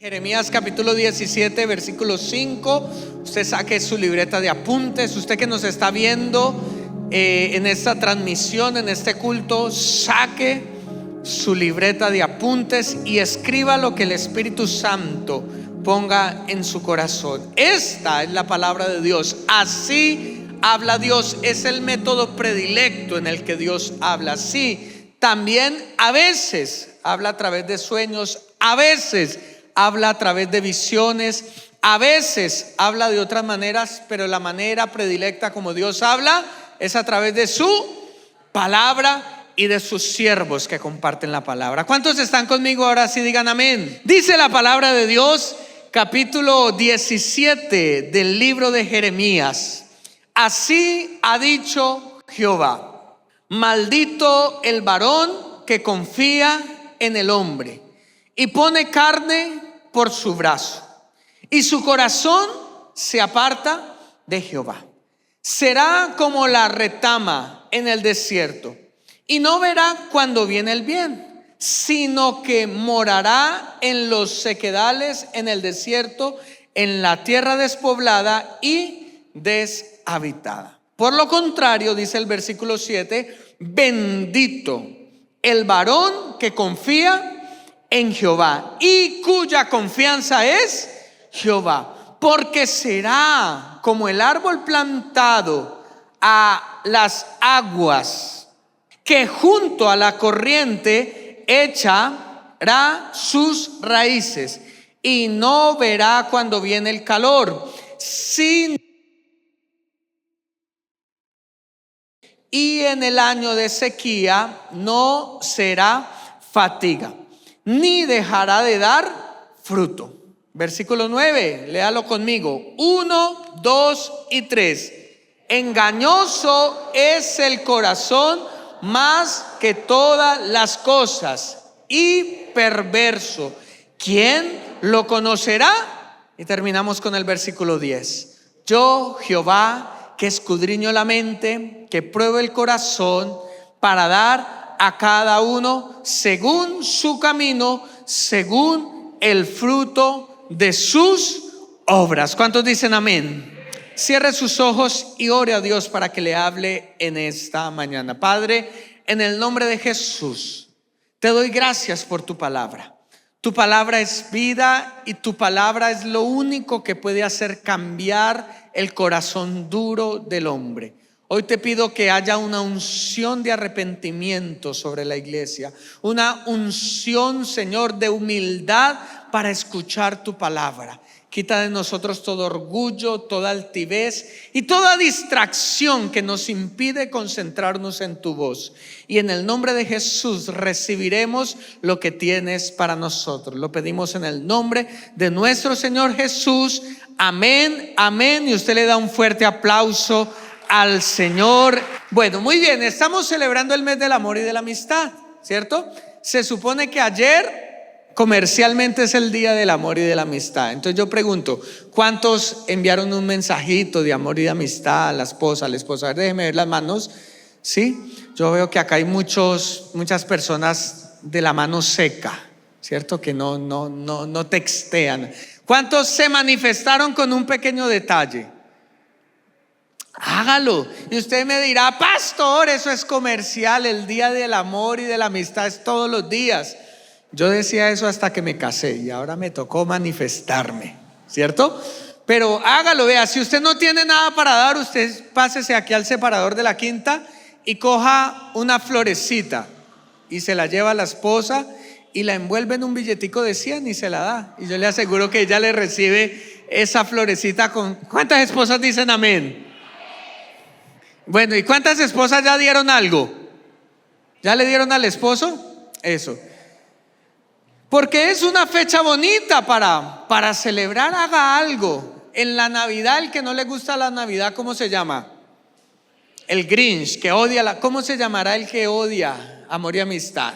Jeremías capítulo 17, versículo 5. Usted saque su libreta de apuntes. Usted que nos está viendo en esta transmisión, en este culto, saque su libreta de apuntes y escriba lo que el Espíritu Santo ponga en su corazón. Esta es la palabra de Dios. Así habla Dios. Es el método predilecto en el que Dios habla. Sí, también a veces habla a través de sueños, a veces habla a través de visiones, a veces habla de otras maneras, pero la manera predilecta como Dios habla es a través de su palabra y de sus siervos que comparten la palabra. ¿Cuántos están conmigo ahora? Sí, digan amén. Dice la palabra de Dios, capítulo 17 del libro de Jeremías: así ha dicho Jehová, maldito el varón que confía en el hombre y pone carne por su brazo, y su corazón se aparta de Jehová. Será como la retama en el desierto, y no verá cuando viene el bien, sino que morará en los sequedales, en el desierto, en la tierra despoblada y deshabitada. Por lo contrario, dice el versículo 7, bendito el varón que confía en Jehová y cuya confianza es Jehová, porque será como el árbol plantado a las aguas, que junto a la corriente echará sus raíces y no verá cuando viene el calor, y en el año de sequía no será fatiga, ni dejará de dar fruto. Versículo 9, léalo conmigo. 1, 2 y 3. Engañoso es el corazón más que todas las cosas, y perverso. ¿Quién lo conocerá? Y terminamos con el versículo 10. Yo, Jehová, que escudriño la mente, que pruebo el corazón, para dar a cada uno según su camino, según el fruto de sus obras. ¿Cuántos dicen amén? Cierre sus ojos y ore a Dios para que le hable en esta mañana. Padre, en el nombre de Jesús, te doy gracias por tu palabra. Tu palabra es vida y tu palabra es lo único que puede hacer cambiar el corazón duro del hombre. Hoy te pido que haya una unción de arrepentimiento sobre la iglesia, una unción, Señor, de humildad para escuchar tu palabra. Quita de nosotros todo orgullo, toda altivez y toda distracción que nos impide concentrarnos en tu voz. Y en el nombre de Jesús recibiremos lo que tienes para nosotros. Lo pedimos en el nombre de nuestro Señor Jesús. Amén, amén. Y usted le da un fuerte aplauso al Señor. Bueno, muy bien, estamos celebrando el mes del amor y de la amistad, ¿cierto? Se supone que ayer comercialmente es el día del amor y de la amistad. Entonces yo pregunto, ¿cuántos enviaron un mensajito de amor y de amistad a la esposa, al esposo? A ver, déjeme ver las manos. Sí, yo veo que acá hay muchas personas de la mano seca, ¿cierto? Que no textean. ¿Cuántos se manifestaron con un pequeño detalle? Hágalo. Y usted me dirá, pastor, eso es comercial. El día del amor y de la amistad es todos los días. Yo decía eso hasta que me casé y ahora me tocó manifestarme, ¿cierto? Pero hágalo, vea, si usted no tiene nada para dar, usted pásese aquí al separador de la quinta y coja una florecita y se la lleva a la esposa y la envuelve en un billetico de 100 y se la da. Y yo le aseguro que ella le recibe esa florecita con... ¿Cuántas esposas dicen amén? Bueno, ¿y cuántas esposas ya dieron algo? ¿Ya le dieron al esposo? Eso. Porque es una fecha bonita para celebrar. Haga algo. En la Navidad, el que no le gusta la Navidad, ¿cómo se llama? El Grinch, que odia ¿cómo se llamará el que odia amor y amistad?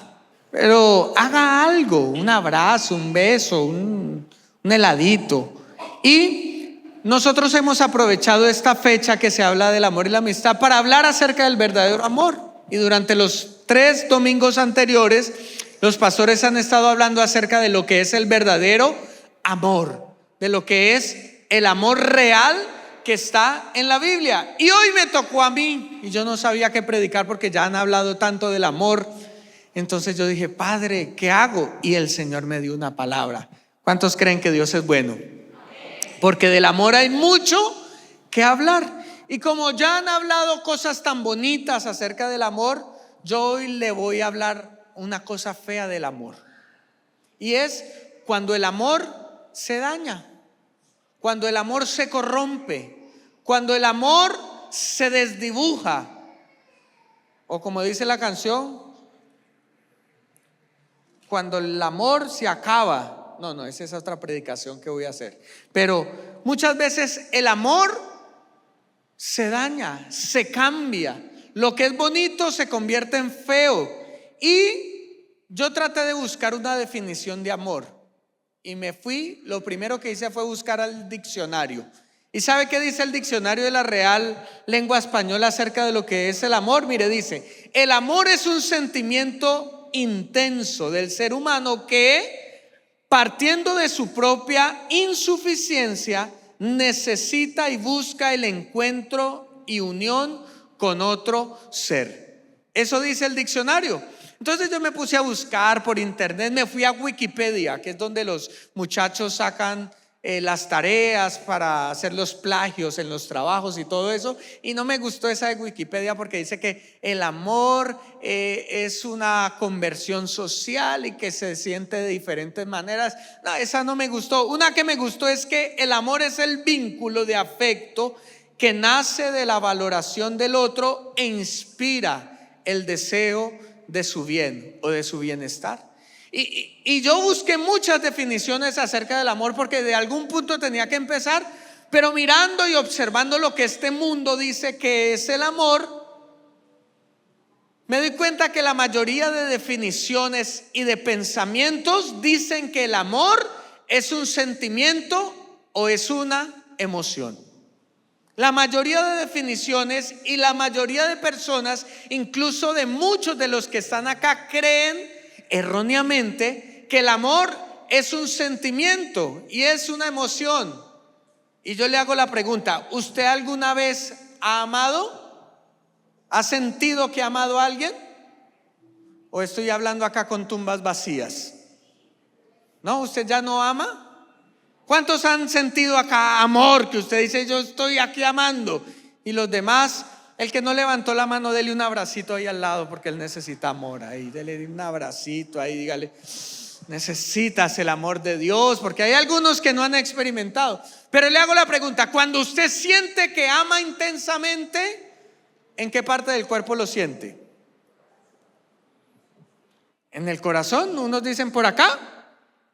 Pero haga algo, un abrazo, un beso, un heladito. Y nosotros hemos aprovechado esta fecha que se habla del amor y la amistad para hablar acerca del verdadero amor. Y durante los 3 domingos anteriores, los pastores han estado hablando acerca de lo que es el verdadero amor, de lo que es el amor real que está en la Biblia. Y hoy me tocó a mí, y yo no sabía qué predicar porque ya han hablado tanto del amor. Entonces yo dije, Padre, ¿qué hago? Y el Señor me dio una palabra. ¿Cuántos creen que Dios es bueno? Porque del amor hay mucho que hablar. Y como ya han hablado cosas tan bonitas acerca del amor, yo hoy le voy a hablar una cosa fea del amor. Y es cuando el amor se daña, cuando el amor se corrompe, cuando el amor se desdibuja, o como dice la canción, cuando el amor se acaba. No, esa es otra predicación que voy a hacer. Pero muchas veces el amor se daña, se cambia. Lo que es bonito se convierte en feo. Y yo traté de buscar una definición de amor. Y lo primero que hice fue buscar al diccionario. ¿Y sabe qué dice el diccionario de la Real Lengua Española acerca de lo que es el amor? Mire, dice: el amor es un sentimiento intenso del ser humano que, partiendo de su propia insuficiencia, necesita y busca el encuentro y unión con otro ser. Eso dice el diccionario. Entonces yo me puse a buscar por internet, me fui a Wikipedia, que es donde los muchachos sacan las tareas para hacer los plagios en los trabajos y todo eso. Y no me gustó esa de Wikipedia porque dice que el amor es una conversión social y que se siente de diferentes maneras. No, esa no me gustó. Una que me gustó es que el amor es el vínculo de afecto que nace de la valoración del otro e inspira el deseo de su bien o de su bienestar. Y yo busqué muchas definiciones acerca del amor porque de algún punto tenía que empezar, pero mirando y observando lo que este mundo dice que es el amor, me doy cuenta que la mayoría de definiciones y de pensamientos dicen que el amor es un sentimiento o es una emoción. La mayoría de definiciones y la mayoría de personas, incluso de muchos de los que están acá, creen erróneamente que el amor es un sentimiento y es una emoción. Y yo le hago la pregunta: ¿usted alguna vez ha amado? ¿Ha sentido que ha amado a alguien? ¿O estoy hablando acá con tumbas vacías? ¿No? ¿Usted ya no ama? ¿Cuántos han sentido acá amor? Que usted dice: yo estoy aquí amando. Y los demás, el que no levantó la mano, dele un abracito ahí al lado, porque él necesita amor ahí. Dele un abracito ahí, dígale: necesitas el amor de Dios, porque hay algunos que no han experimentado. Pero le hago la pregunta: cuando usted siente que ama intensamente, ¿en qué parte del cuerpo lo siente? ¿En el corazón? Unos dicen por acá.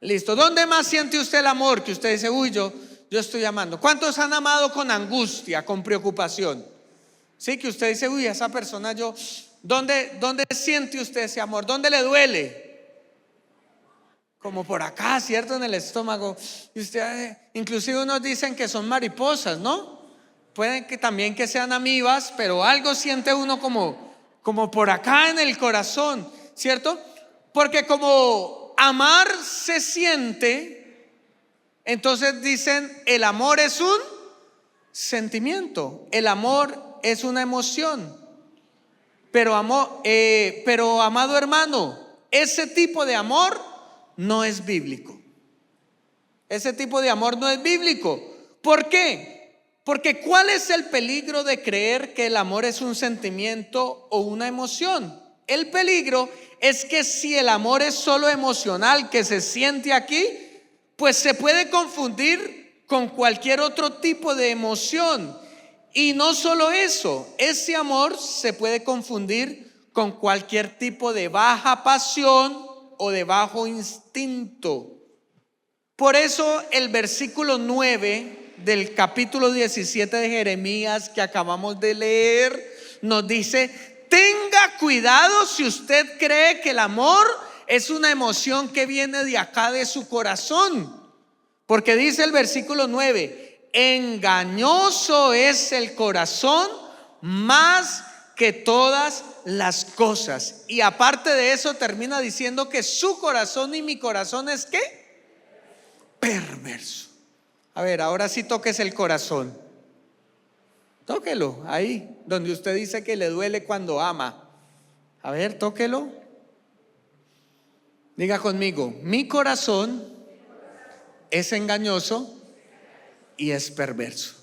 Listo. ¿Dónde más siente usted el amor? Que usted dice: uy, yo estoy amando. ¿Cuántos han amado con angustia, con preocupación? Sí, que usted dice: uy, esa persona ¿dónde siente usted ese amor? ¿Dónde le duele? Como por acá, ¿cierto? En el estómago. Y usted, inclusive unos dicen que son mariposas, ¿no? Pueden que también que sean amibas, pero algo siente uno como por acá en el corazón, ¿cierto? Porque como amar se siente, entonces dicen: el amor es un sentimiento, el amor es una emoción. Pero amado hermano, ese tipo de amor no es bíblico. Ese tipo de amor no es bíblico. ¿Por qué? Porque ¿cuál es el peligro de creer que el amor es un sentimiento o una emoción? El peligro es que si el amor es solo emocional, que se siente aquí, pues se puede confundir con cualquier otro tipo de emoción. Y no solo eso, ese amor se puede confundir con cualquier tipo de baja pasión o de bajo instinto. Por eso el versículo 9 del capítulo 17 de Jeremías que acabamos de leer nos dice: tenga cuidado si usted cree que el amor es una emoción que viene de acá de su corazón. Porque dice el versículo 9: engañoso es el corazón más que todas las cosas. Y aparte de eso termina diciendo que su corazón y mi corazón es ¿qué? perverso. A ver, ahora sí toques el corazón. Tóquelo ahí, donde usted dice que le duele cuando ama. A ver, tóquelo. Diga conmigo: mi corazón es engañoso y es perverso.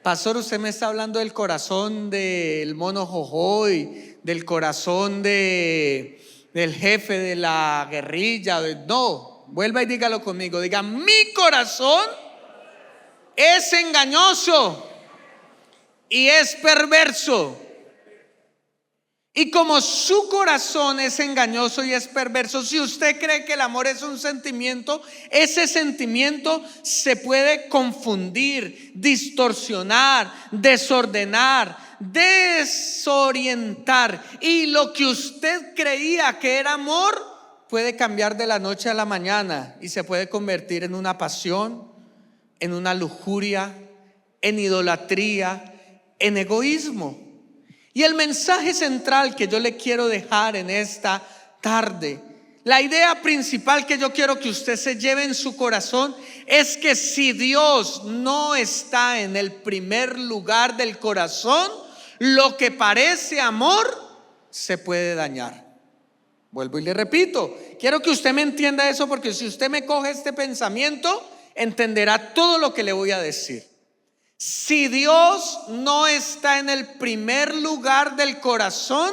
Pastor, usted me está hablando del corazón del mono Jojoy, del corazón del jefe de la guerrilla. No, vuelva y dígalo conmigo. Diga: mi corazón es engañoso y es perverso. Y como su corazón es engañoso y es perverso, si usted cree que el amor es un sentimiento, ese sentimiento se puede confundir, distorsionar, desordenar, desorientar. Y lo que usted creía que era amor puede cambiar de la noche a la mañana y se puede convertir en una pasión, en una lujuria, en idolatría, en egoísmo. Y el mensaje central que yo le quiero dejar en esta tarde, la idea principal que yo quiero que usted se lleve en su corazón, es que si Dios no está en el primer lugar del corazón, lo que parece amor se puede dañar. Vuelvo y le repito, quiero que usted me entienda eso, porque si usted me coge este pensamiento, entenderá todo lo que le voy a decir. Si Dios no está en el primer lugar del corazón,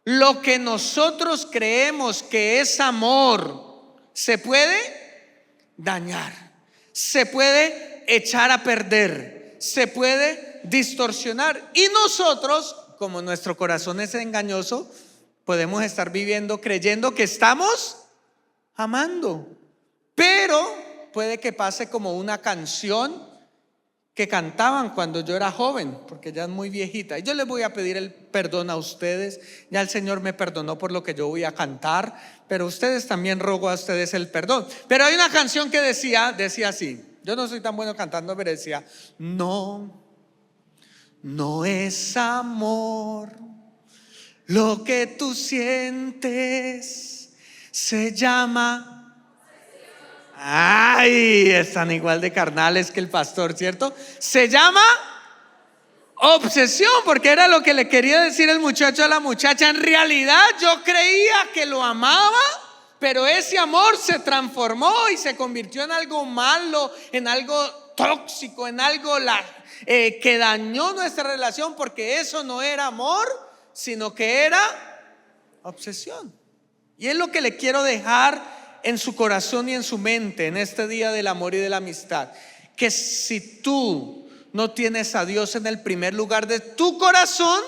lo que nosotros creemos que es amor se puede dañar, se puede echar a perder, se puede distorsionar. Y nosotros, como nuestro corazón es engañoso, podemos estar viviendo creyendo que estamos amando. Pero puede que pase como una canción que cantaban cuando yo era joven, porque ya es muy viejita. Y yo les voy a pedir el perdón a ustedes. Ya el Señor me perdonó por lo que yo voy a cantar, pero ustedes también rogo a ustedes el perdón. Pero hay una canción que decía así. Yo no soy tan bueno cantando, pero decía: no es amor lo que tú sientes, se llama... Ay, están igual de carnales que el pastor, ¿cierto? Se llama obsesión, porque era lo que le quería decir el muchacho a la muchacha. En realidad yo creía que lo amaba, pero ese amor se transformó y se convirtió en algo malo, en algo tóxico, en algo que dañó nuestra relación, porque eso no era amor, sino que era obsesión. Y es lo que le quiero dejar en su corazón y en su mente en este día del amor y de la amistad: que si tú no tienes a Dios en el primer lugar de tu corazón,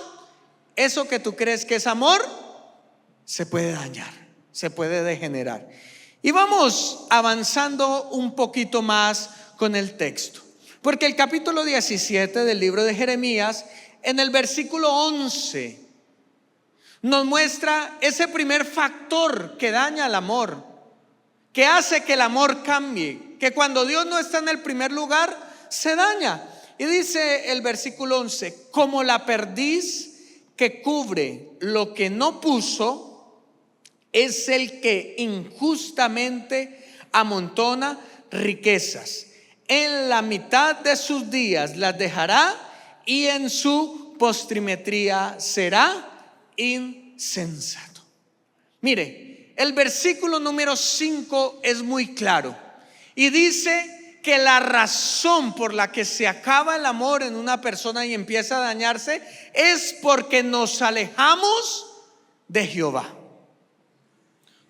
eso que tú crees que es amor se puede dañar, se puede degenerar. Y vamos avanzando un poquito más con el texto, porque el capítulo 17 del libro de Jeremías, en el versículo 11, nos muestra ese primer factor que daña el amor, que hace que el amor cambie, que cuando Dios no está en el primer lugar se daña. Y dice el versículo 11: como la perdiz que cubre lo que no puso, es el que injustamente amontona riquezas. En la mitad de sus días las dejará, y en su postrimería será insensato. Mire, el versículo número 5 es muy claro y dice que la razón por la que se acaba el amor en una persona y empieza a dañarse es porque nos alejamos de Jehová.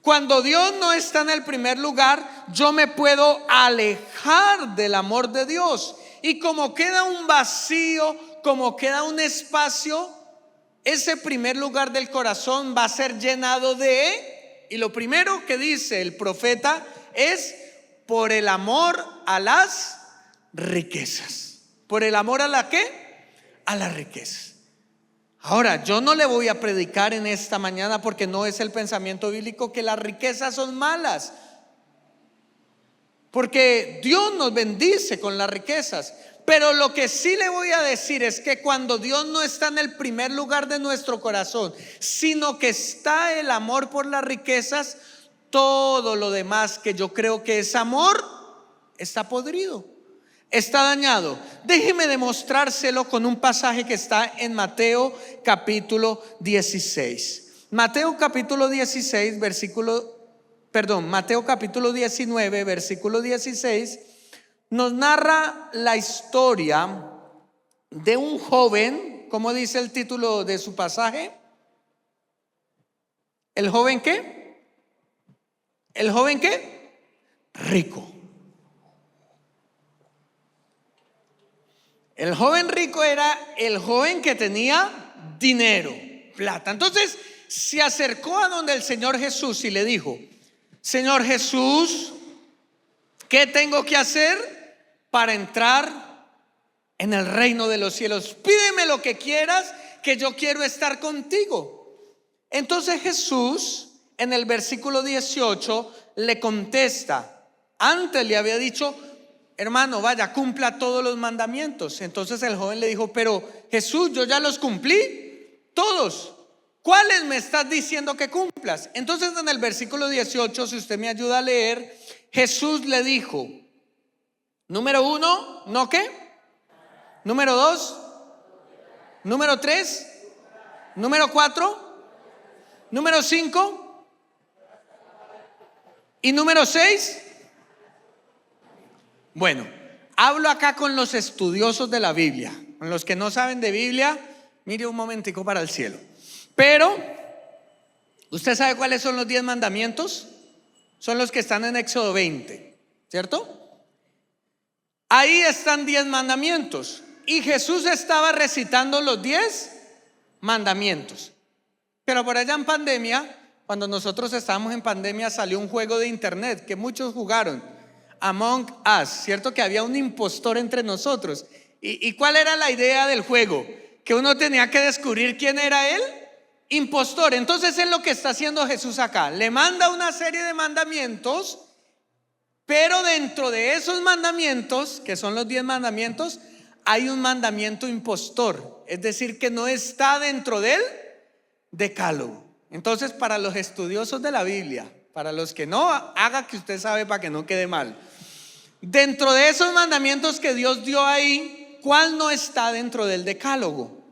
Cuando Dios no está en el primer lugar, yo me puedo alejar del amor de Dios, y como queda un vacío, como queda un espacio, ese primer lugar del corazón va a ser llenado de... Y lo primero que dice el profeta es: por el amor a las riquezas. ¿Por el amor a la qué? A las riquezas. Ahora, yo no le voy a predicar en esta mañana, porque no es el pensamiento bíblico, que las riquezas son malas, porque Dios nos bendice con las riquezas. Pero lo que sí le voy a decir es que cuando Dios no está en el primer lugar de nuestro corazón, sino que está el amor por las riquezas, todo lo demás que yo creo que es amor está podrido, está dañado. Déjeme demostrárselo con un pasaje que está en Mateo capítulo 16. Mateo capítulo 16, Mateo capítulo 19, versículo 16, nos narra la historia de un joven. ¿Cómo dice el título de su pasaje? ¿El joven qué? ¿El joven qué? Rico. El joven rico era el joven que tenía dinero, plata. Entonces se acercó a donde el Señor Jesús y le dijo: Señor Jesús, ¿qué tengo que hacer para entrar en el reino de los cielos? Pídeme lo que quieras, que yo quiero estar contigo. Entonces Jesús en el versículo 18 le contesta. Antes le había dicho: hermano, vaya, cumpla todos los mandamientos. Entonces el joven le dijo: pero Jesús, yo ya los cumplí todos. ¿Cuáles me estás diciendo que cumplas? Entonces en el versículo 18, si usted me ayuda a leer, Jesús le dijo: número 1, ¿no qué? Número 2, número 3, número 4, número 5 y número 6. Bueno, hablo acá con los estudiosos de la Biblia. Con los que no saben de Biblia, mire un momentico para el cielo. Pero, ¿usted sabe cuáles son los 10 mandamientos? Son los que están en Éxodo 20, ¿cierto? Ahí están 10 mandamientos. Y Jesús estaba recitando los 10 mandamientos. Pero por allá en pandemia, cuando nosotros estábamos en pandemia, salió un juego de internet que muchos jugaron, Among Us, ¿cierto? Que había un impostor entre nosotros. ¿Y cuál era la idea del juego? Que uno tenía que descubrir quién era él, impostor. Entonces es lo que está haciendo Jesús acá. Le manda una serie de mandamientos, pero dentro de esos mandamientos, que son los 10 mandamientos, hay un mandamiento impostor, es decir, que no está dentro del decálogo. Entonces, para los estudiosos de la Biblia, para los que no, haga que usted sabe para que no quede mal. Dentro de esos mandamientos que Dios dio ahí, ¿cuál no está dentro del decálogo?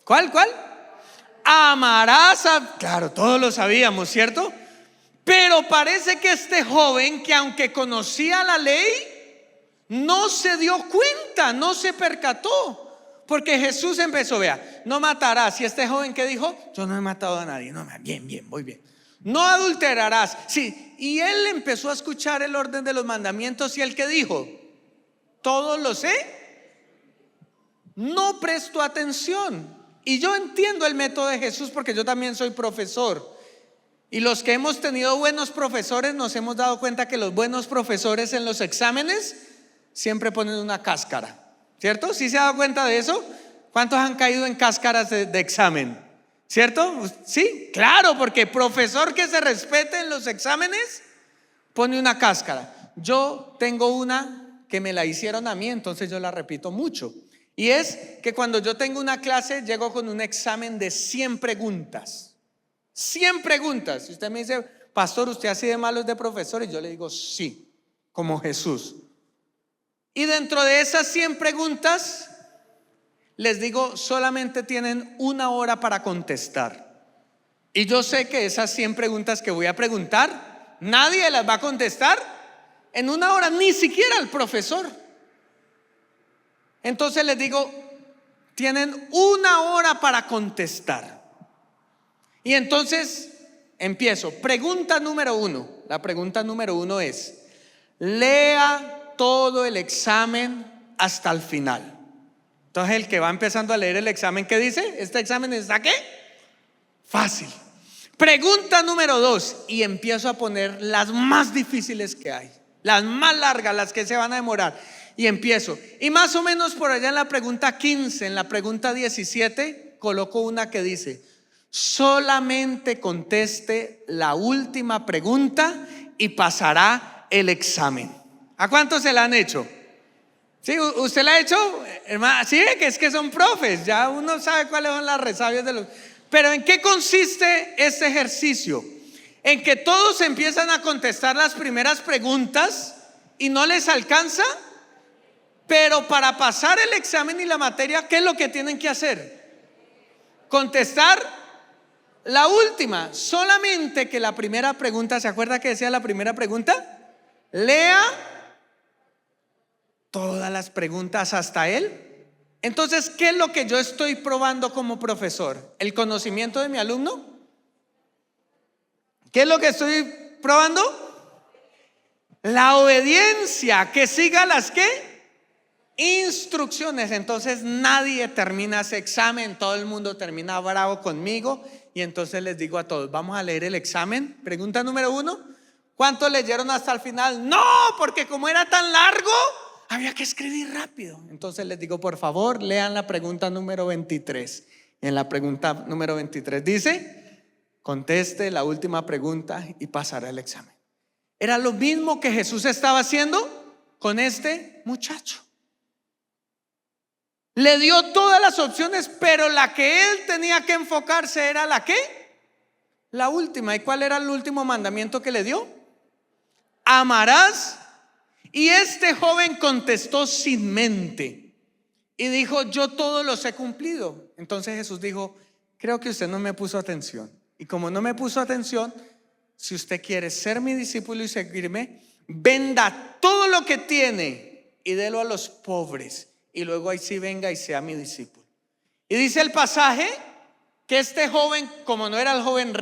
¿Cuál? Amarás a... Claro, todos lo sabíamos, ¿cierto? Pero parece que este joven, que aunque conocía la ley, no se dio cuenta, no se percató. Porque Jesús empezó: vea, no matarás. Y este joven, ¿qué dijo? Yo no he matado a nadie. No, bien, voy bien. No adulterarás. Sí, y él empezó a escuchar el orden de los mandamientos. Y él, ¿qué dijo? Todos lo sé. No prestó atención. Y yo entiendo el método de Jesús, porque yo también soy profesor. Y los que hemos tenido buenos profesores nos hemos dado cuenta que los buenos profesores en los exámenes siempre ponen una cáscara, ¿cierto? ¿Sí se ha dado cuenta de eso? ¿Cuántos han caído en cáscaras de examen? ¿Cierto? Sí, claro, porque profesor que se respete en los exámenes pone una cáscara. Yo tengo una que me la hicieron a mí, entonces yo la repito mucho. Y es que cuando yo tengo una clase, llego con un examen de 100 preguntas. 100 preguntas. Y usted me dice: pastor, ¿usted así de malo es de profesor? Y yo le digo: sí, como Jesús. Y dentro de esas 100 preguntas, les digo: solamente tienen 1 hora para contestar. Y yo sé que esas 100 preguntas que voy a preguntar, nadie las va a contestar en 1 hora, ni siquiera el profesor. Entonces les digo: tienen 1 hora para contestar. Y entonces empiezo. Pregunta número 1. La pregunta número 1 es: lea todo el examen hasta el final. Entonces el que va empezando a leer el examen, ¿qué dice? Este examen está ¿qué? Fácil. Pregunta número 2. Y empiezo a poner las más difíciles que hay, las más largas, las que se van a demorar. Y empiezo. Y más o menos por allá en la pregunta 15, en la pregunta 17, coloco una que dice: solamente conteste la última pregunta y pasará el examen. ¿A cuántos se la han hecho? ¿Sí? ¿Usted la ha hecho? Hermano, sí, que es que son profes, ya uno sabe cuáles son las resabios de los... Pero ¿en qué consiste este ejercicio? en que todos empiezan a contestar las primeras preguntas y no les alcanza, pero para pasar el examen y la materia, ¿qué es lo que tienen que hacer? Contestar la última. Solamente que la primera pregunta, ¿se acuerda que decía la primera pregunta? Lea todas las preguntas hasta él. Entonces, ¿qué es lo que yo estoy probando como profesor? ¿El conocimiento de mi alumno? ¿Qué es lo que estoy probando? La obediencia, que siga las ¿qué? Instrucciones. Entonces nadie termina ese examen, todo el mundo termina bravo conmigo y entonces les digo a todos, vamos a leer el examen. Pregunta número 1, ¿cuántos leyeron hasta el final? No, porque como era tan largo, había que escribir rápido. Entonces les digo, por favor, lean la pregunta número 23. En la pregunta número 23 dice, conteste la última pregunta y pasará el examen. Era lo mismo que Jesús estaba haciendo con este muchacho. Le dio todas las opciones, pero la que él tenía que enfocarse era la ¿qué? La última. ¿Y cuál era el último mandamiento que le dio? Amarás. Y este joven contestó sin mente y dijo, yo todos los he cumplido. Entonces Jesús dijo, creo que usted no me puso atención. Y como no me puso atención, si usted quiere ser mi discípulo y seguirme, venda todo lo que tiene y délo a los pobres. Y luego ahí sí venga y sea mi discípulo. Y dice el pasaje que este joven, como no era el joven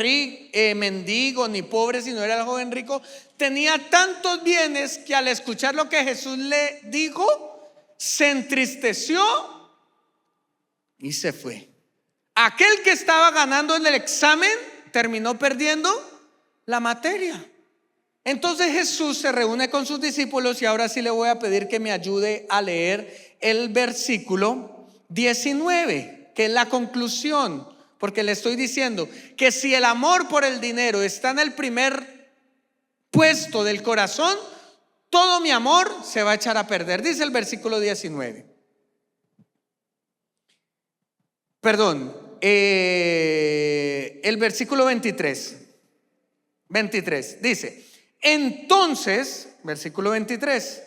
mendigo ni pobre, sino era el joven rico, tenía tantos bienes que al escuchar lo que Jesús le dijo, se entristeció y se fue. Aquel que estaba ganando en el examen terminó perdiendo la materia. Entonces Jesús se reúne con sus discípulos y ahora sí le voy a pedir que me ayude a leer el versículo 19, que es la conclusión, porque le estoy diciendo que si el amor por el dinero está en el primer puesto del corazón, todo mi amor se va a echar a perder. Dice el versículo 19. Perdón, el versículo 23 dice, entonces, versículo 23,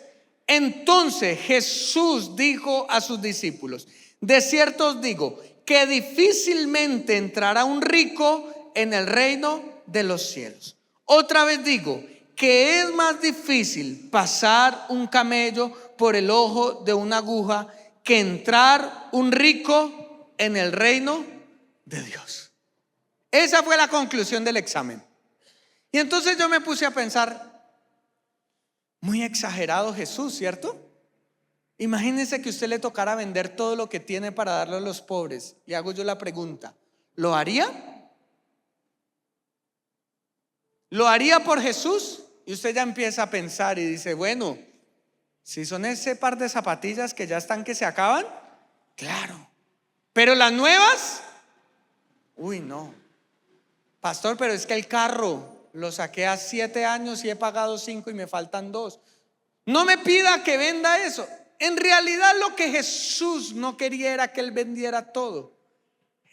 entonces Jesús dijo a sus discípulos, de cierto os digo que difícilmente entrará un rico en el reino de los cielos. Otra vez digo que es más difícil pasar un camello por el ojo de una aguja que entrar un rico en el reino de Dios. Esa fue la conclusión del examen. Y entonces yo me puse a pensar, muy exagerado Jesús, ¿cierto? Imagínense que a usted le tocara vender todo lo que tiene para darle a los pobres. Y hago yo la pregunta, ¿lo haría? ¿Lo haría por Jesús? Y usted ya empieza a pensar y dice, bueno, si son ese par de zapatillas que ya están que se acaban, claro. Pero las nuevas, uy no. Pastor, pero es que el carro lo saqué a 7 años y he pagado 5 y me faltan 2. No me pida que venda eso. En realidad lo que Jesús no quería era que él vendiera todo.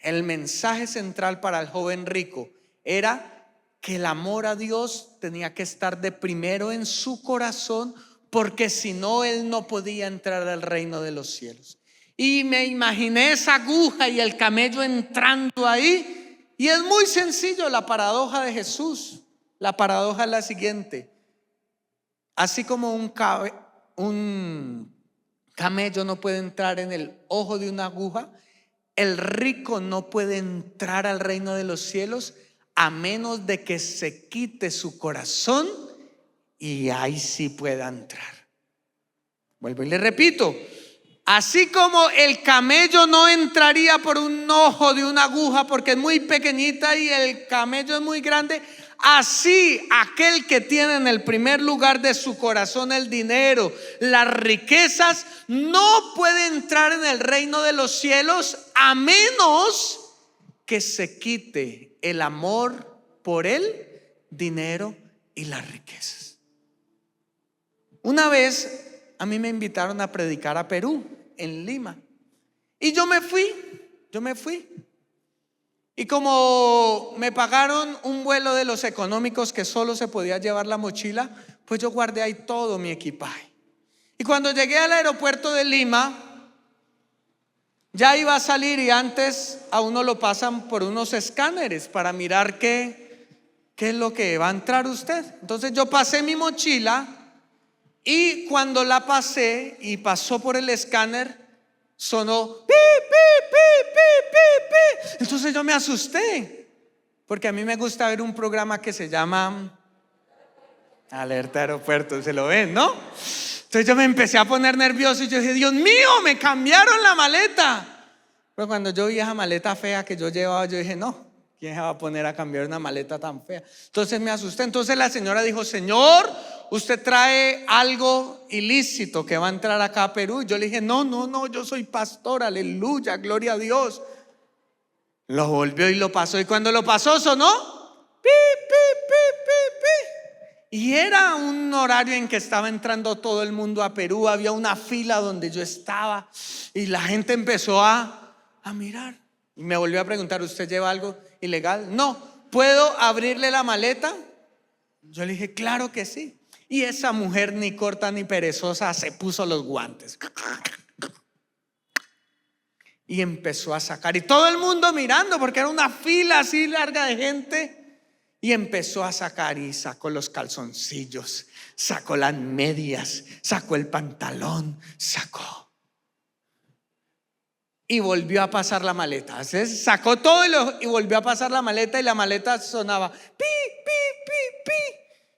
El mensaje central para el joven rico era que el amor a Dios tenía que estar de primero en su corazón, porque si no, él no podía entrar al reino de los cielos. Y me imaginé esa aguja y el camello entrando ahí. Y es muy sencillo la paradoja de Jesús. La paradoja es la siguiente: así como un camello no puede entrar en el ojo de una aguja, el rico no puede entrar al reino de los cielos a menos de que se quite su corazón, y ahí sí pueda entrar. Vuelvo y le repito, así como el camello no entraría por un ojo de una aguja porque es muy pequeñita y el camello es muy grande, así aquel que tiene en el primer lugar de su corazón el dinero, las riquezas, no puede entrar en el reino de los cielos a menos que se quite el amor por el dinero y las riquezas. Una vez a mí me invitaron a predicar a Perú, en Lima, y yo me fui. Y como me pagaron un vuelo de los económicos que solo se podía llevar la mochila, pues yo guardé ahí todo mi equipaje. Y cuando llegué al aeropuerto de Lima, ya iba a salir y antes a uno lo pasan por unos escáneres para mirar qué es lo que va a entrar usted. Entonces yo pasé mi mochila y cuando la pasé y pasó por el escáner, sonó pi, pi, pi, pi, pi, pi. Entonces yo me asusté, porque a mí me gusta ver un programa que se llama Alerta Aeropuerto, se lo ven, ¿no? Entonces yo me empecé a poner nervioso y yo dije, Dios mío, me cambiaron la maleta. Pero cuando yo vi esa maleta fea que yo llevaba, yo dije, no, ¿quién se va a poner a cambiar una maleta tan fea? Entonces me asusté. Entonces la señora dijo, señor, usted trae algo ilícito que va a entrar acá a Perú. Y yo le dije, no, yo soy pastor, aleluya, gloria a Dios. Lo volvió y lo pasó. Y cuando lo pasó sonó pi, pi, pi, pi, pi. Y era un horario en que estaba entrando todo el mundo a Perú. Había una fila donde yo estaba y la gente empezó a mirar. Y me volvió a preguntar, ¿usted lleva algo ilegal? No. ¿Puedo abrirle la maleta? Yo le dije, claro que sí. Y esa mujer ni corta ni perezosa se puso los guantes y empezó a sacar, y todo el mundo mirando porque era una fila así larga de gente. Y empezó a sacar y sacó los calzoncillos, sacó las medias, sacó el pantalón, sacó y volvió a pasar la maleta. Entonces sacó todo y volvió a pasar la maleta, y la maleta sonaba pi, pi, pi, pi.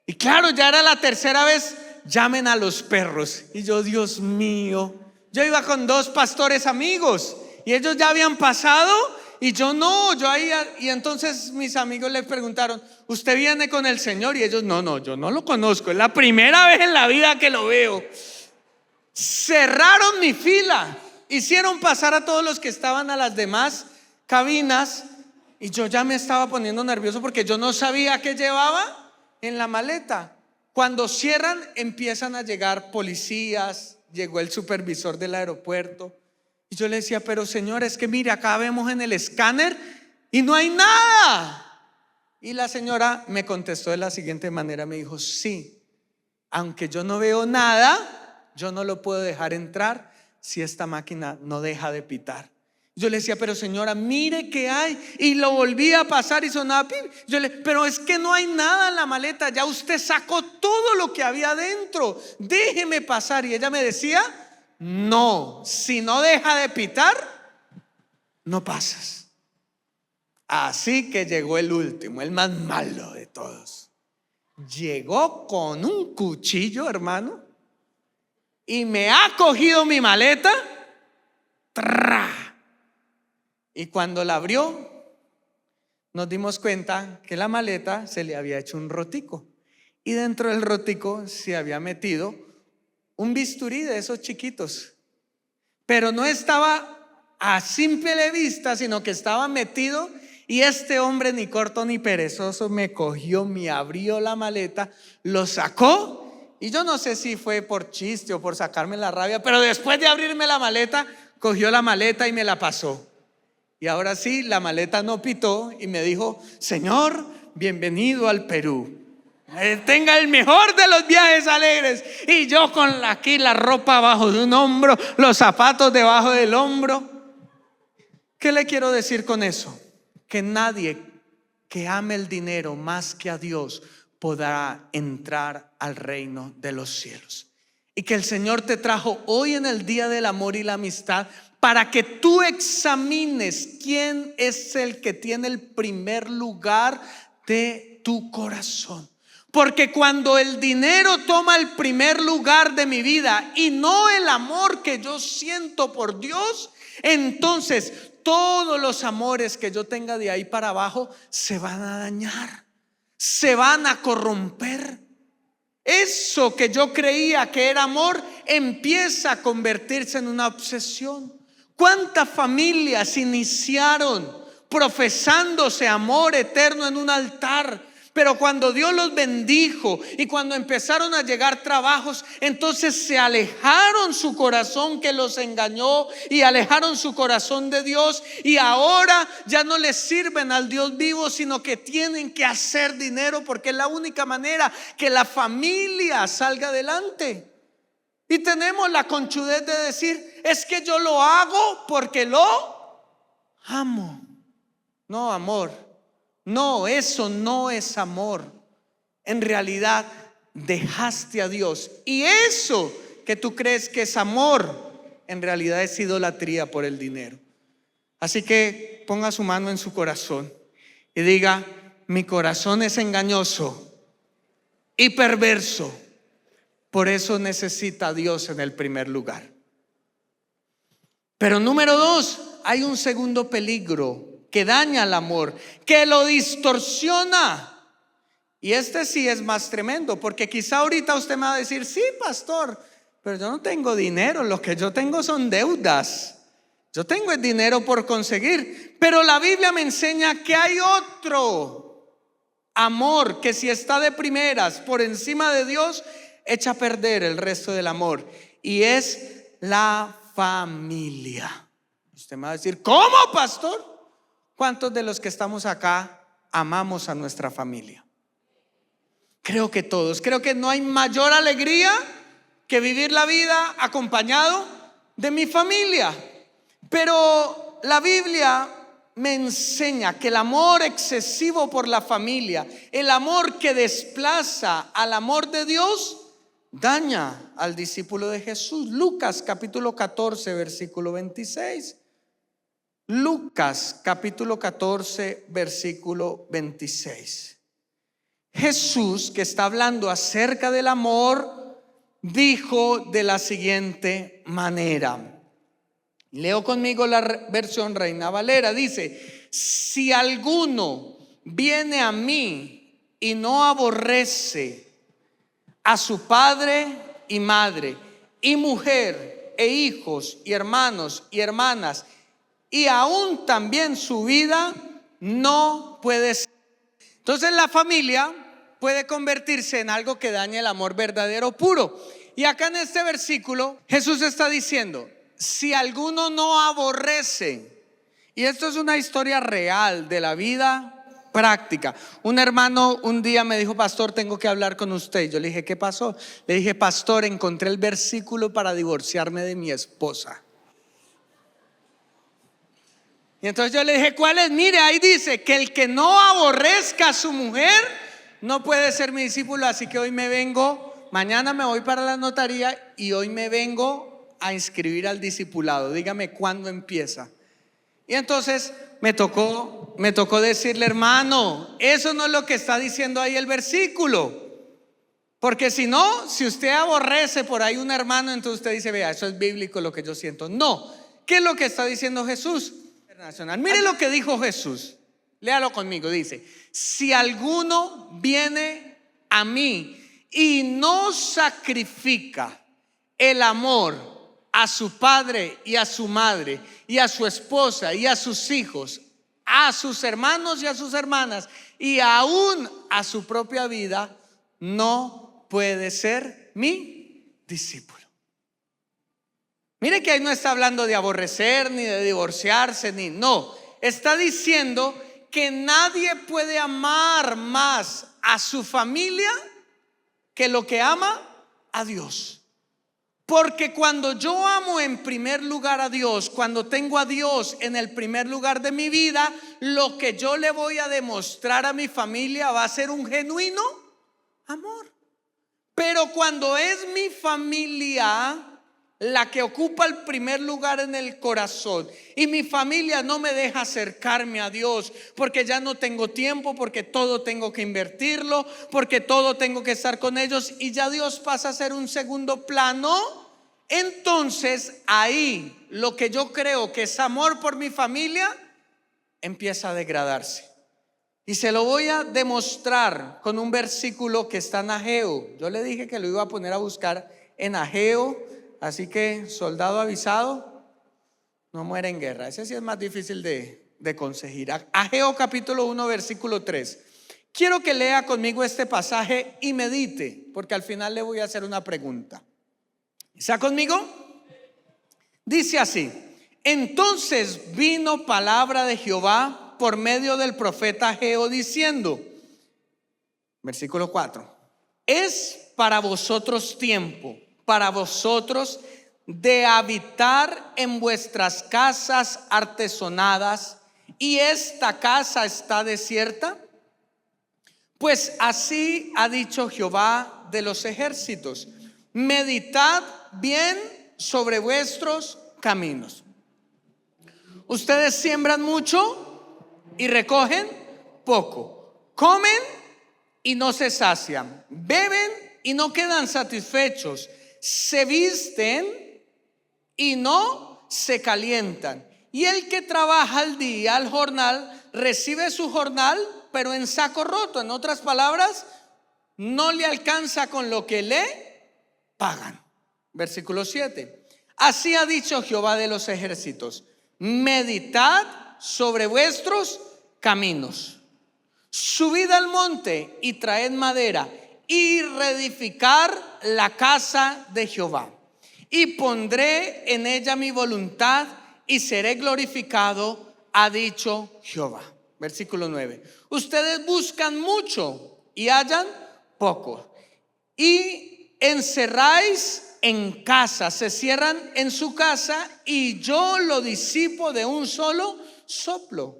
Y claro, ya era la tercera vez, llamen a los perros. Y yo, Dios mío, yo iba con dos pastores amigos y ellos ya habían pasado y yo no, yo ahí. Y entonces mis amigos le preguntaron, ¿usted viene con el Señor? Y ellos, no, yo no lo conozco, es la primera vez en la vida que lo veo. Cerraron mi fila, hicieron pasar a todos los que estaban a las demás cabinas, y yo ya me estaba poniendo nervioso porque yo no sabía qué llevaba en la maleta. Cuando cierran, empiezan a llegar policías, llegó el supervisor del aeropuerto. Y yo le decía, pero señor, es que mire, acá vemos en el escáner y no hay nada. Y la señora me contestó de la siguiente manera, me dijo, sí, aunque yo no veo nada, yo no lo puedo dejar entrar si esta máquina no deja de pitar. Yo le decía, pero señora, mire qué hay. Y lo volví a pasar y sonaba pip. Pero es que no hay nada en la maleta, ya usted sacó todo lo que había dentro, déjeme pasar. Y ella me decía, no, si no deja de pitar, no pasas. Así que llegó el último, el más malo de todos. Llegó con un cuchillo, hermano, y me ha cogido mi maleta. ¡Tra! Y cuando la abrió, nos dimos cuenta que la maleta se le había hecho un rotico, y dentro del rotico se había metido un bisturí de esos chiquitos, pero no estaba a simple vista, sino que estaba metido. Y este hombre, ni corto ni perezoso, me cogió, me abrió la maleta, lo sacó, y yo no sé si fue por chiste o por sacarme la rabia, pero después de abrirme la maleta, cogió la maleta y me la pasó. Y ahora sí, la maleta no pitó y me dijo, señor, bienvenido al Perú. Tenga el mejor de los viajes alegres. Y yo con aquí la ropa abajo de un hombro, los zapatos debajo del hombro. ¿Qué le quiero decir con eso? Que nadie que ame el dinero más que a Dios podrá entrar al reino de los cielos. Y que el Señor te trajo hoy en el día del amor y la amistad para que tú examines quién es el que tiene el primer lugar de tu corazón. Porque cuando el dinero toma el primer lugar de mi vida y no el amor que yo siento por Dios, entonces todos los amores que yo tenga de ahí para abajo se van a dañar, se van a corromper. Eso que yo creía que era amor empieza a convertirse en una obsesión. ¿Cuántas familias iniciaron profesándose amor eterno en un altar? pero cuando Dios los bendijo y cuando empezaron a llegar trabajos, entonces se alejaron su corazón que los engañó y alejaron su corazón de Dios, y ahora ya no les sirven al Dios vivo, sino que tienen que hacer dinero porque es la única manera que la familia salga adelante. Y tenemos la conchudez de decir: es que yo lo hago porque lo amo. No, amor, no, eso no es amor. En realidad dejaste a Dios, y eso que tú crees que es amor, en realidad es idolatría por el dinero. Así que ponga su mano en su corazón y diga: mi corazón es engañoso y perverso, por eso necesita a Dios en el primer lugar. Pero número 2, hay un segundo peligro que daña el amor, que lo distorsiona. Y este sí es más tremendo, porque quizá ahorita usted me va a decir: sí, pastor, pero yo no tengo dinero, lo que yo tengo son deudas. Yo tengo el dinero por conseguir. Pero la Biblia me enseña que hay otro amor que, si está de primeras por encima de Dios, echa a perder el resto del amor, y es la familia. Usted me va a decir: ¿cómo, pastor? ¿Cuántos de los que estamos acá amamos a nuestra familia? Creo que todos. Creo que no hay mayor alegría que vivir la vida acompañado de mi familia. Pero la Biblia me enseña que el amor excesivo por la familia, el amor que desplaza al amor de Dios, daña al discípulo de Jesús. Lucas capítulo 14 versículo 26. Lucas capítulo 14 versículo 26. Jesús, que está hablando acerca del amor, dijo de la siguiente manera. Leo conmigo la versión Reina Valera. Dice: si alguno viene a mí y no aborrece a su padre y madre y mujer e hijos y hermanos y hermanas, y aún también su vida, no puede ser. Entonces la familia puede convertirse en algo que daña el amor verdadero puro. Y acá en este versículo Jesús está diciendo: si alguno no aborrece, y esto es una historia real de la vida práctica. Un hermano un día me dijo: pastor, tengo que hablar con usted. Yo le dije: ¿qué pasó? Le dije: pastor, encontré el versículo para divorciarme de mi esposa. Y entonces yo le dije: ¿cuál es? Mire, ahí dice que el que no aborrezca a su mujer no puede ser mi discípulo. Así que hoy me vengo, mañana me voy para la notaría y hoy me vengo a inscribir al discipulado. Dígame cuándo empieza. Y entonces me tocó decirle: hermano, eso no es lo que está diciendo ahí el versículo. Porque si no, si usted aborrece por ahí un hermano, entonces usted dice: vea, eso es bíblico lo que yo siento. No. ¿Qué es lo que está diciendo Jesús? Mire lo que dijo Jesús. Léalo conmigo. Dice: si alguno viene a mí y no sacrifica el amor a su padre y a su madre y a su esposa y a sus hijos, a sus hermanos y a sus hermanas, y aún a su propia vida, no puede ser mi discípulo. Mire que ahí no está hablando de aborrecer ni de divorciarse, no, está diciendo que nadie puede amar más a su familia que lo que ama a Dios. Porque cuando yo amo en primer lugar a Dios, cuando tengo a Dios en el primer lugar de mi vida, lo que yo le voy a demostrar a mi familia va a ser un genuino amor. Pero cuando es mi familia la que ocupa el primer lugar en el corazón, y mi familia no me deja acercarme a Dios porque ya no tengo tiempo, porque todo tengo que invertirlo, porque todo tengo que estar con ellos, y ya Dios pasa a ser un segundo plano, entonces ahí lo que yo creo que es amor por mi familia empieza a degradarse. Y se lo voy a demostrar con un versículo que está en Ageo. Yo le dije que lo iba a poner a buscar en Ageo. Así que, soldado avisado no muere en guerra. Ese sí es más difícil de conseguir. Ageo capítulo 1 versículo 3. Quiero que lea conmigo este pasaje y medite, porque al final le voy a hacer una pregunta. ¿Está conmigo? Dice así: entonces vino palabra de Jehová por medio del profeta Ageo diciendo, versículo 4: es para vosotros tiempo, para vosotros de habitar en vuestras casas artesonadas, y esta casa está desierta. Pues así ha dicho Jehová de los ejércitos: meditad bien sobre vuestros caminos. Ustedes siembran mucho y recogen poco, comen y no se sacian, beben y no quedan satisfechos, se visten y no se calientan. Y el que trabaja al día, al jornal, recibe su jornal, pero en saco roto. En otras palabras, no le alcanza con lo que le pagan. Versículo 7: así ha dicho Jehová de los ejércitos: meditad sobre vuestros caminos, subid al monte y traed madera y reedificar la casa de Jehová, y pondré en ella mi voluntad y seré glorificado, ha dicho Jehová. Versículo 9: ustedes buscan mucho y hallan poco, y encerráis en casa, se cierran en su casa, y yo lo disipo de un solo soplo.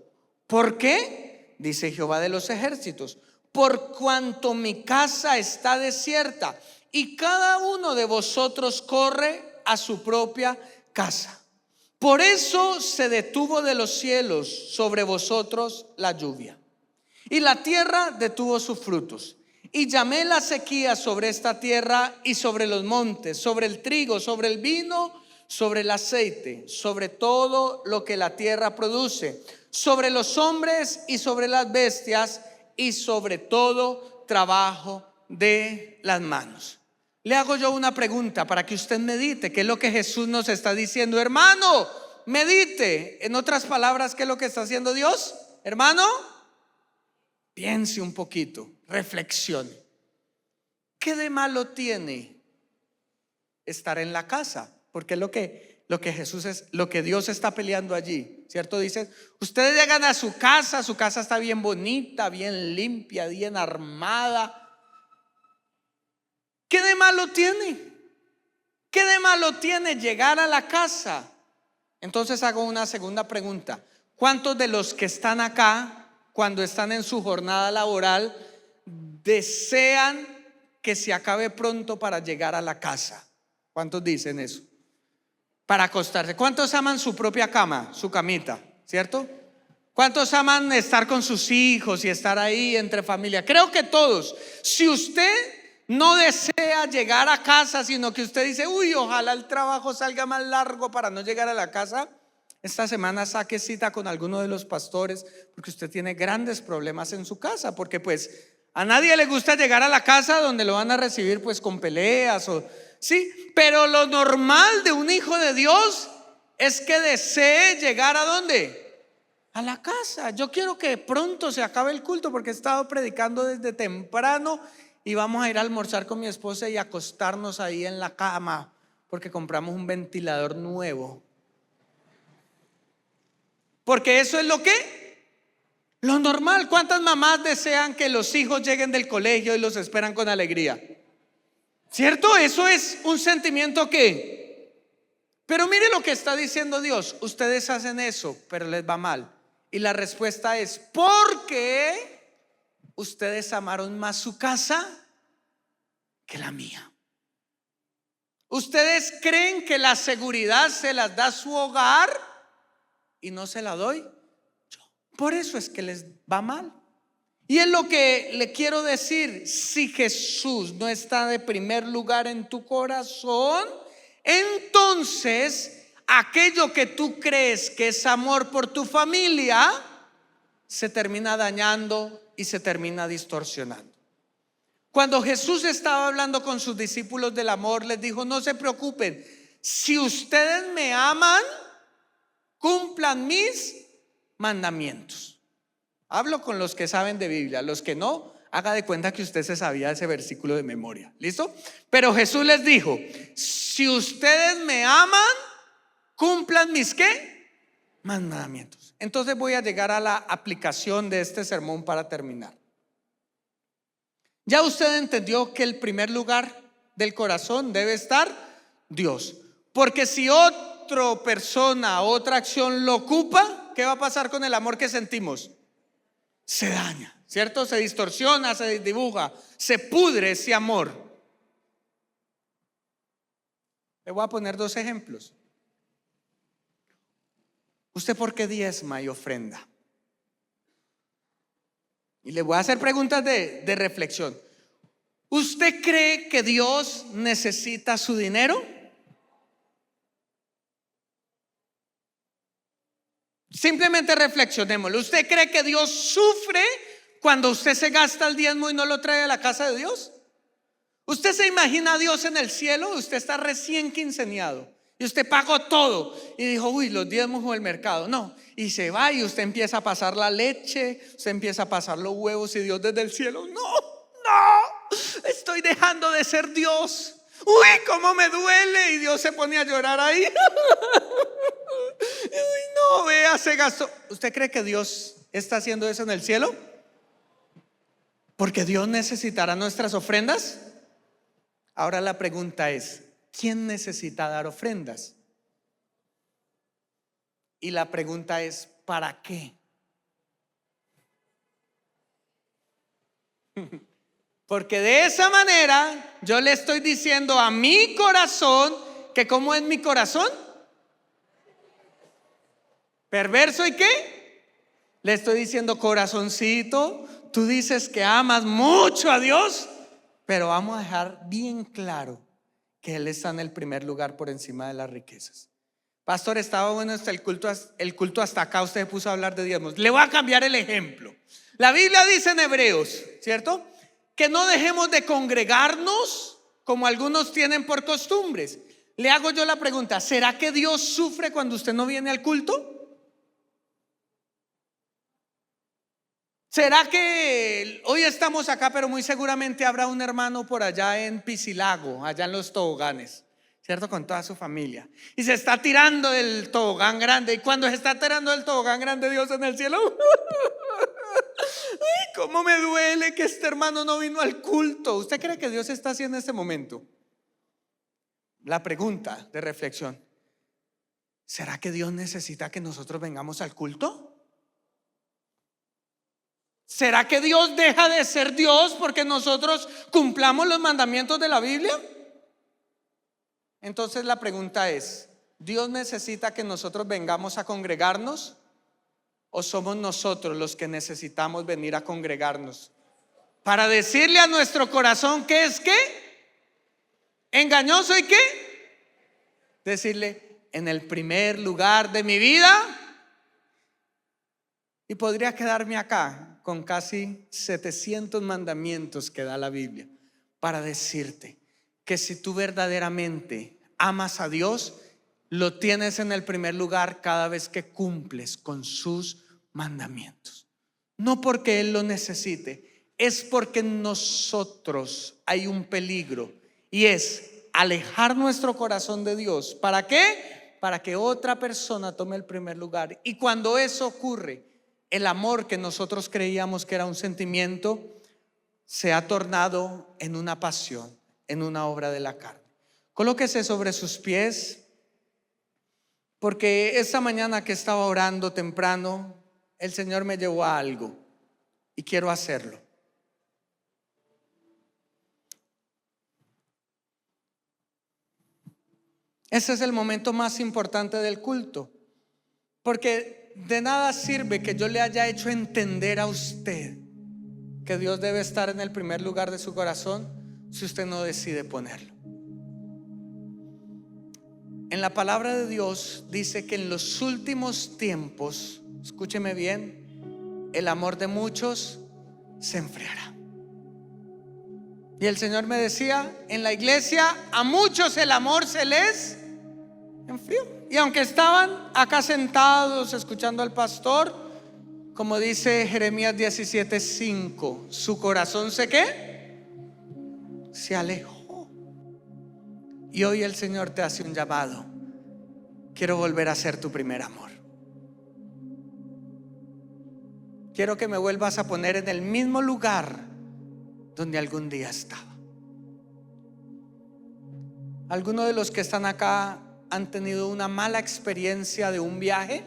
¿Por qué? Dice Jehová de los ejércitos: por cuanto mi casa está desierta y cada uno de vosotros corre a su propia casa. Por eso se detuvo de los cielos sobre vosotros la lluvia, y la tierra detuvo sus frutos. Y llamé la sequía sobre esta tierra y sobre los montes, sobre el trigo, sobre el vino, sobre el aceite, sobre todo lo que la tierra produce, sobre los hombres y sobre las bestias, y sobre todo trabajo de las manos. Le hago yo una pregunta para que usted medite. ¿Qué es lo que Jesús nos está diciendo? Hermano, medite. En otras palabras, ¿qué es lo que está haciendo Dios? Hermano, piense un poquito, reflexione. ¿Qué de malo tiene estar en la casa? Porque es lo que Jesús es, lo que Dios está peleando allí, ¿cierto? Dice, ustedes llegan a su casa está bien bonita, bien limpia, bien armada. ¿Qué de malo tiene? ¿Qué de malo tiene llegar a la casa? Entonces hago una segunda pregunta: ¿cuántos de los que están acá, cuando están en su jornada laboral, desean que se acabe pronto para llegar a la casa? ¿Cuántos dicen eso? Para acostarse. ¿Cuántos aman su propia cama, su camita? ¿Cierto? ¿Cuántos aman estar con sus hijos y estar ahí entre familia? Creo que todos. Si usted no desea llegar a casa, sino que usted dice, uy, ojalá el trabajo salga más largo para no llegar a la casa, esta semana saque cita con alguno de los pastores, porque usted tiene grandes problemas en su casa, porque pues a nadie le gusta llegar a la casa donde lo van a recibir pues con peleas o sí, pero lo normal de un hijo de Dios es que desee llegar ¿a dónde? A la casa. Yo quiero que pronto se acabe el culto, porque he estado predicando desde temprano y vamos a ir a almorzar con mi esposa y acostarnos ahí en la cama, porque compramos un ventilador nuevo. Porque eso es lo normal. ¿Cuántas mamás desean que los hijos lleguen del colegio y los esperan con alegría? ¿Cierto? Eso es un sentimiento pero mire lo que está diciendo Dios: ustedes hacen eso, pero les va mal. Y la respuesta es: porque ustedes amaron más su casa que la mía. Ustedes creen que la seguridad se las da su hogar y no se la doy yo. Por eso es que les va mal. Y es lo que le quiero decir: si Jesús no está de primer lugar en tu corazón, entonces aquello que tú crees que es amor por tu familia se termina dañando y se termina distorsionando. Cuando Jesús estaba hablando con sus discípulos del amor, les dijo: no se preocupen, si ustedes me aman, cumplan mis mandamientos. Hablo con los que saben de Biblia. Los que no, haga de cuenta que usted se sabía ese versículo de memoria. ¿Listo? Pero Jesús les dijo: si ustedes me aman, cumplan mis ¿qué? Mandamientos. Entonces voy a llegar a la aplicación de este sermón para terminar. Ya usted entendió que el primer lugar del corazón debe estar Dios. Porque si otra persona, otra acción lo ocupa, ¿qué va a pasar con el amor que sentimos? Se daña, ¿cierto? Se distorsiona, se desdibuja, se pudre ese amor. Le voy a poner 2 ejemplos. ¿Usted por qué diezma y ofrenda? Y le voy a hacer preguntas de reflexión. ¿Usted cree que Dios necesita su dinero? Simplemente reflexionémoslo. ¿Usted cree que Dios sufre cuando usted se gasta el diezmo y no lo trae a la casa de Dios? ¿Usted se imagina a Dios en el cielo? Usted está recién quinceañado y usted pagó todo y dijo: uy, los diezmos o el mercado. No, y se va y usted empieza a pasar la leche, usted empieza a pasar los huevos, y Dios desde el cielo: no, estoy dejando de ser Dios. Uy, cómo me duele. Y Dios se pone a llorar ahí. Uy, no, vea, se gastó. ¿Usted cree que Dios está haciendo eso en el cielo? Porque Dios necesitará nuestras ofrendas. Ahora la pregunta es: ¿quién necesita dar ofrendas? Y la pregunta es: ¿para qué? Porque de esa manera yo le estoy diciendo a mi corazón que ¿cómo es mi corazón? ¿Perverso y qué? Le estoy diciendo: corazoncito, tú dices que amas mucho a Dios, pero vamos a dejar bien claro que Él está en el primer lugar por encima de las riquezas. Pastor, estaba bueno hasta el culto hasta acá, usted puso a hablar de diezmos. Le voy a cambiar el ejemplo. La Biblia dice en Hebreos, ¿cierto?, que no dejemos de congregarnos como algunos tienen por costumbres. Le hago yo la pregunta: ¿será que Dios sufre cuando usted no viene al culto? ¿Será que hoy estamos acá, pero muy seguramente habrá un hermano por allá en Piscilago, allá en los toboganes, ¿cierto?, con toda su familia, y se está tirando del tobogán grande? Y cuando se está tirando del tobogán grande, Dios en el cielo: ay, cómo me duele que este hermano no vino al culto. ¿Usted cree que Dios está haciendo en este momento? La pregunta de reflexión: ¿será que Dios necesita que nosotros vengamos al culto? ¿Será que Dios deja de ser Dios porque nosotros cumplamos los mandamientos de la Biblia? Entonces la pregunta es: ¿Dios necesita que nosotros vengamos a congregarnos? ¿O somos nosotros los que necesitamos venir a congregarnos para decirle a nuestro corazón que es qué? Engañoso y qué? Decirle: en el primer lugar de mi vida. Y podría quedarme acá con casi 700 mandamientos que da la Biblia para decirte que si tú verdaderamente amas a Dios, lo tienes en el primer lugar cada vez que cumples con sus mandamientos. No porque Él lo necesite, es porque en nosotros hay un peligro, y es alejar nuestro corazón de Dios. ¿Para qué? Para que otra persona tome el primer lugar. Y cuando eso ocurre, el amor que nosotros creíamos que era un sentimiento se ha tornado en una pasión, en una obra de la carne. Colóquese sobre sus pies, porque esta mañana que estaba orando temprano, el Señor me llevó a algo y quiero hacerlo. Ese es el momento más importante del culto, porque de nada sirve que yo le haya hecho entender a usted que Dios debe estar en el primer lugar de su corazón si usted no decide ponerlo. En la palabra de Dios dice que en los últimos tiempos, escúcheme bien, el amor de muchos se enfriará. Y el Señor me decía: en la iglesia a muchos el amor se les enfrió. Y aunque estaban acá sentados escuchando al pastor, como dice Jeremías 17:5, su corazón se ¿qué? Se alejó. Y hoy el Señor te hace un llamado. Quiero volver a ser tu primer amor. Quiero que me vuelvas a poner en el mismo lugar donde algún día estaba. ¿Algunos de los que están acá han tenido una mala experiencia de un viaje?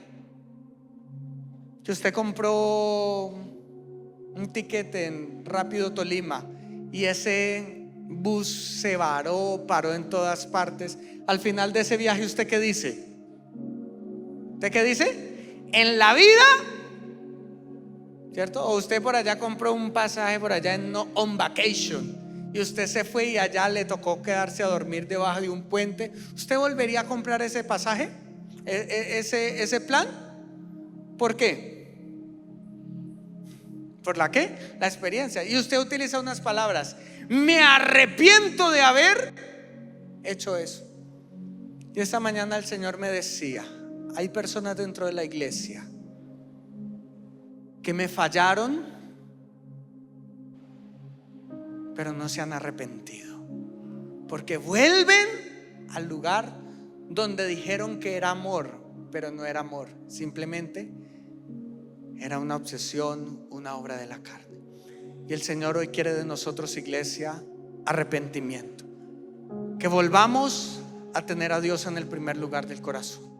Que usted compró un tiquete en Rápido Tolima y ese bus se paró en todas partes. Al final de ese viaje, ¿usted qué dice? ¿Usted qué dice? En la vida, ¿cierto? O usted por allá compró un pasaje por allá en On Vacation y usted se fue y allá le tocó quedarse a dormir debajo de un puente. ¿Usted volvería a comprar ese pasaje? ¿Ese plan? ¿Por qué? ¿Por la qué? La experiencia. Y usted utiliza unas palabras: me arrepiento de haber hecho eso. Y esta mañana el Señor me decía: hay personas dentro de la iglesia que me fallaron, pero no se han arrepentido, porque vuelven al lugar donde dijeron que era amor, pero no era amor, simplemente era una obsesión, una obra de la carne. Y el Señor hoy quiere de nosotros, iglesia, arrepentimiento, que volvamos a tener a Dios en el primer lugar del corazón.